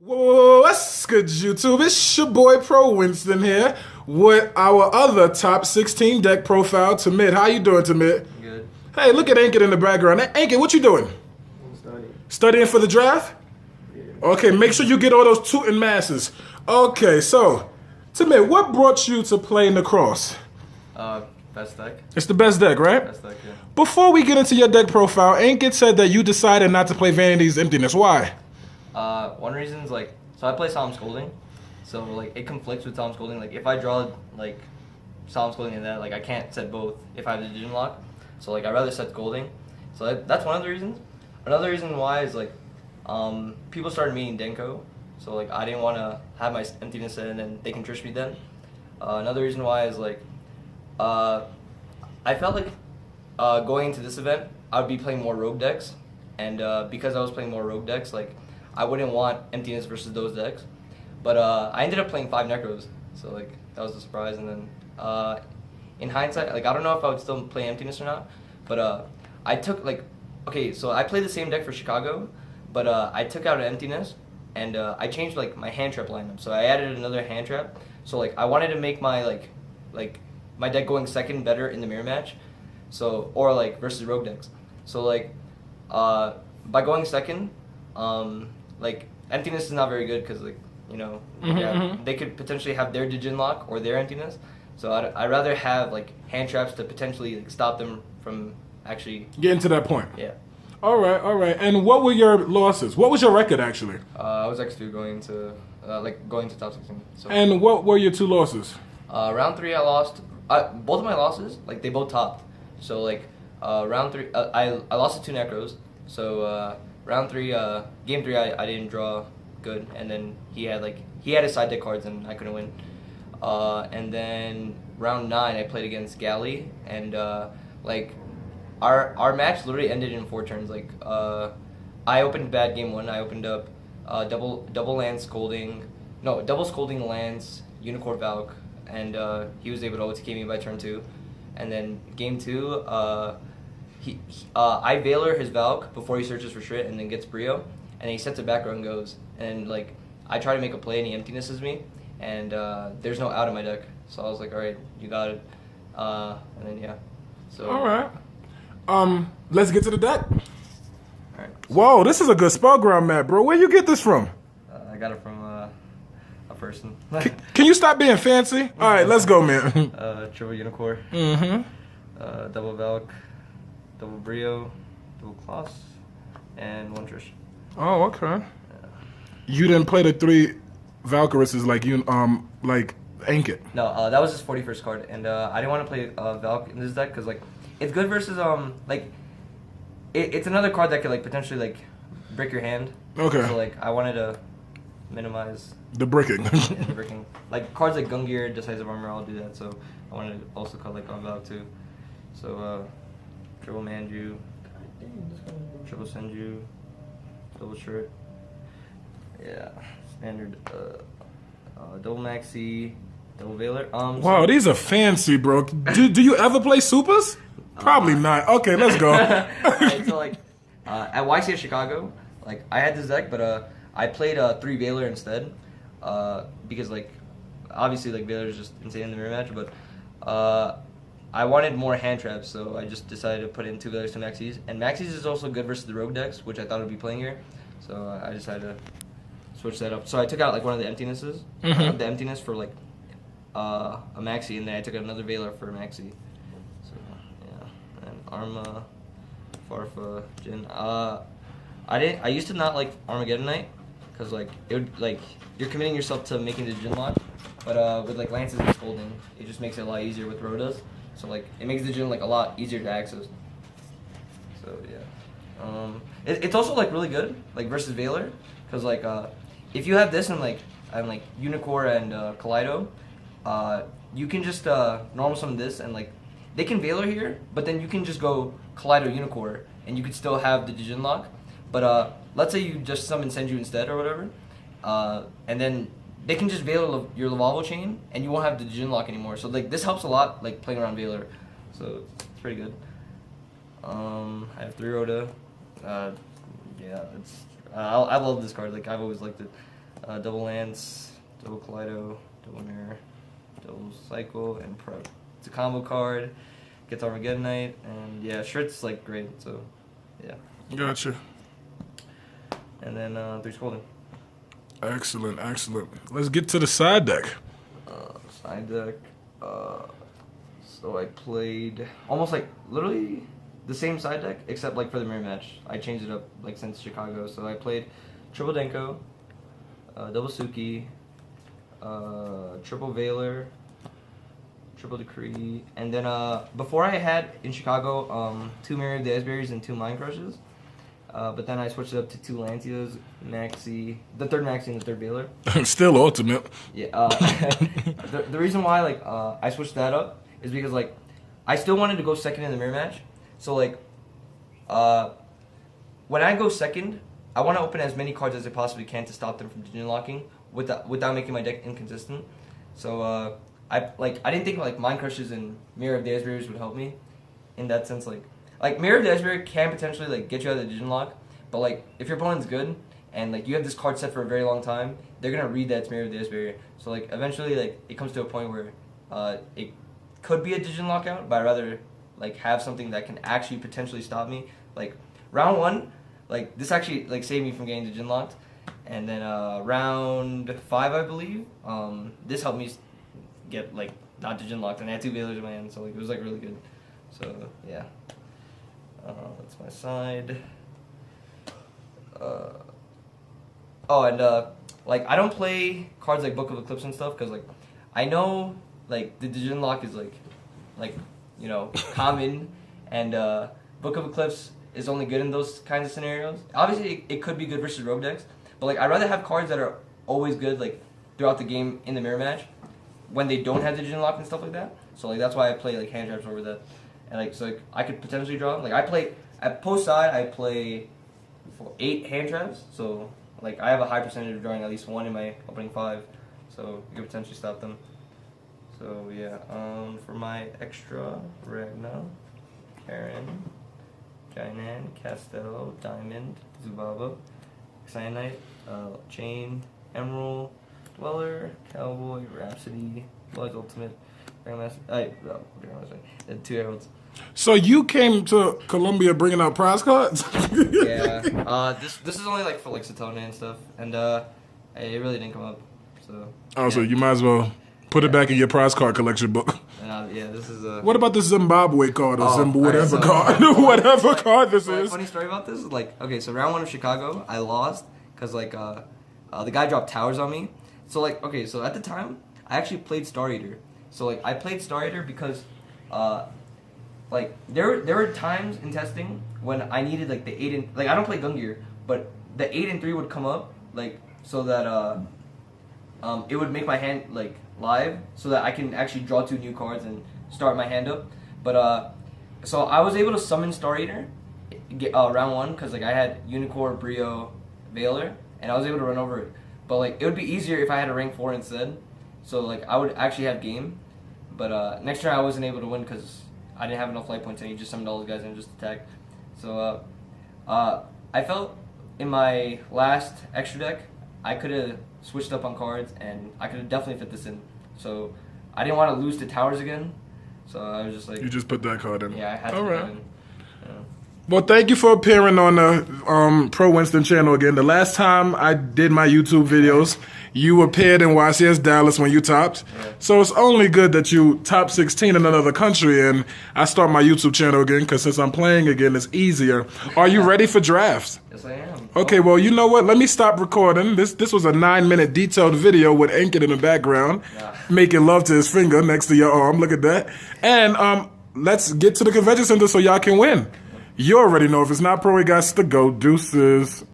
What's good, YouTube? It's your boy Pro Winston here with our other top 16 deck profile, Tahmid. How you doing, Tahmid? Good. Hey, look at Ankit in the background. Ankit, what you doing? I'm studying. Studying for the draft? Yeah. Okay, make sure you get all those tootin' masses. Okay, so, Tahmid, what brought you to play Nekroz? Best deck. It's the best deck, right? Best deck, yeah. Before we get into your deck profile, Ankit said that you decided not to play Vanity's Emptiness. Why? One reason is so I play Solemn Scolding, so it conflicts with Solemn Scolding. If I draw Solemn Scolding and that, I can't set both if I have the Digital Lock. So I'd rather set Scolding. So that's one of the reasons. Another reason why is people started meeting Denko, so I didn't want to have my Emptiness set and then they can trish me then. Another reason why is I felt going into this event I would be playing more Rogue decks, and because I was playing more Rogue decks, I wouldn't want Emptiness versus those decks. But I ended up playing 5 Nekroz, so that was a surprise. And then in hindsight, I don't know if I would still play Emptiness or not, but I took okay, so I played the same deck for Chicago, but I took out an Emptiness and I changed my hand trap lineup. So I added another hand trap. So I wanted to make my my deck going second better in the mirror match, so or versus Rogue decks. So by going second, Emptiness is not very good because they could potentially have their Digin Lock or their Emptiness. So I'd rather have hand traps to potentially stop them from actually getting to that point. Yeah. All right. And what were your losses? What was your record actually? I was X2 going to going to top 16. So. And what were your 2 losses? Round 3 I lost. Both of my losses they both topped. So round 3 I lost to 2 Nekroz. So round 3 game 3 I didn't draw good, and then he had his side deck cards and I couldn't win. And then round 9 I played against Galley, and our match literally ended in 4 turns. I opened bad game 1. I opened up double land scolding, no double scolding lands Unicorn Valk, and he was able to OTK me by turn 2. And then game 2 I Veiler his Valk before he searches for Shrit and then gets Brio, and he sets it back row and goes. And I try to make a play and he Emptinesses me, and there's no out in my deck. So I was like, all right, you got it. And then yeah. So all right. Let's get to the deck. All right. So, whoa, this is a good spell ground map, bro. Where you get this from? I got it from a person. Can you stop being fancy? All right, let's go, man. Triple Unicorn. Double Valk. Double Brio, double Kloss, and 1 Trish. Oh, okay. You didn't play the 3 Valkyries like Ankit. No, that was his 41st card, and I didn't want to play Valk in this deck because it's good versus it's another card that could potentially break your hand. Okay. So I wanted to minimize the bricking. the bricking. Cards like Gungear, Decisive Armor, I'll do that. So I wanted to also cut on Valk too. So. Triple Manju, triple Senju, double Shirt, yeah, standard, double Maxi, double Veiler. Wow, these are fancy, bro. Do you ever play supers? Probably not. Okay, let's go. Right, so at YCS Chicago, I had this deck, but I played 3 Veiler instead, because obviously Veiler is just insane in the mirror match, but I wanted more hand traps, so I just decided to put in 2 Veilers to Maxis. And Maxis is also good versus the Rogue decks, which I thought would be playing here. So I decided to switch that up. So I took out one of the Emptinesses, the Emptiness for a Maxi, and then I took out another Veiler for a Maxi. So yeah, and Arma, Farfa, Jin. I used to not like Armageddon Knight because it would you're committing yourself to making the Jin Lock, but with Lances and Scolding, it just makes it a lot easier with Rodas. So it makes the Jin a lot easier to access. So yeah, it's also really good versus Veiler, because if you have this and Unicorn and Kaleido, you can just normal summon this and they can Veiler here, but then you can just go Kaleido Unicorn and you could still have the Jin Lock. But let's say you just summon Senju instead or whatever, and then they can just Veil your Lavalvo chain, and you won't have the Jin Lock anymore. So this helps a lot, playing around Veiler. So it's pretty good. I have 3 Rhoda. Yeah, it's I love this card. I've always liked it. double lance, double kaleido, double mirror, double cycle, and prep. It's a combo card. Gets Armageddonite, and yeah, Shrit's like great. So yeah. Gotcha. And then 3 Scolding. Excellent, excellent. Let's get to the side deck. Side deck. So I played almost like literally the same side deck, except like for the mirror match. I changed it up like since Chicago. So I played triple Denko, double Suki, triple Veiler, triple Decree, and then before I had in Chicago 2 Mirror of the Iceberries and 2 Mind Crushes. But then I switched it up to 2 Lancias, Maxi, the third Maxi and the third Veiler. Still ultimate. Yeah. The reason why like I switched that up is because like I still wanted to go second in the mirror match. So like when I go second, I want to open as many cards as I possibly can to stop them from Digital locking without making my deck inconsistent. So I didn't think like Mind Crushes and Mirror of the Iceberries would help me in that sense. Like Mirror of the Iceberry can potentially like get you out of the Digital lock, but like if your opponent's good and like you have this card set for a very long time, they're gonna read that it's Mirror of the Iceberry. So like eventually like it comes to a point where it could be a Digital lockout, but I'd rather like have something that can actually potentially stop me. Like round 1, like this actually like saved me from getting Digital locked, and then round 5 I believe this helped me get like not Digital locked, and I had 2 Veilers in my hand, so like it was like really good. So yeah. That's my side. Like I don't play cards like Book of Eclipse and stuff because like I know like the Digital lock is like you know common, and Book of Eclipse is only good in those kinds of scenarios. Obviously, it could be good versus rogue decks, but like I'd rather have cards that are always good like throughout the game in the mirror match when they don't have the Digital lock and stuff like that. So like that's why I play like hand traps over that. And like so, like I could potentially draw. Like I play at post side, I play for 8 hand traps. So like I have a high percentage of drawing at least 1 in my opening 5. So you could potentially stop them. So yeah, for my extra, Ragna, Karen, Jainan, Castello, Diamond, Zubaba, Cyanite, Chain, Emerald, Dweller, Cowboy, Rhapsody, Blood's Ultimate, Grandmaster, and 2 Heralds. So you came to Colombia bringing out prize cards? Yeah. This is only like for like Satona and stuff, and it really didn't come up. So. Oh, yeah. So you might as well put it back in your prize card collection book. Yeah, this is What about the Zimbabwe card or whatever card? Whatever card this is. Funny story about this is like, okay, so round 1 of Chicago, I lost because like the guy dropped towers on me. So like, okay, so at the time, I actually played Star Eater. So like, I played Star Eater because like there were times in testing when I needed like the 8 and like I don't play Gungear, but the 8 and 3 would come up like so that it would make my hand like live so that I can actually draw 2 new cards and start my hand up. But so I was able to summon Star Eater round 1 because like I had Unicorn, Brio, Veiler, and I was able to run over it. But like it would be easier if I had a rank 4 instead. So like I would actually have game. But next turn I wasn't able to win because I didn't have enough life points and he just summoned all those guys and just attacked. So I felt in my last extra deck I could have switched up on cards and I could have definitely fit this in. So I didn't want to lose to towers again. So I was just like... You just put that card in. Yeah, I had to put it in. Yeah. Well, thank you for appearing on the Pro Winston channel again. The last time I did my YouTube videos, you appeared in YCS Dallas when you topped. Yeah. So it's only good that you top 16 in another country, and I start my YouTube channel again because since I'm playing again, it's easier. Are you ready for drafts? Yes, I am. Okay, well, you know what? Let me stop recording. This was a 9-minute detailed video with Ankit in the background, making love to his finger next to your arm. Look at that. And let's get to the convention center so y'all can win. You already know if it's not pro, it got to go. Deuces.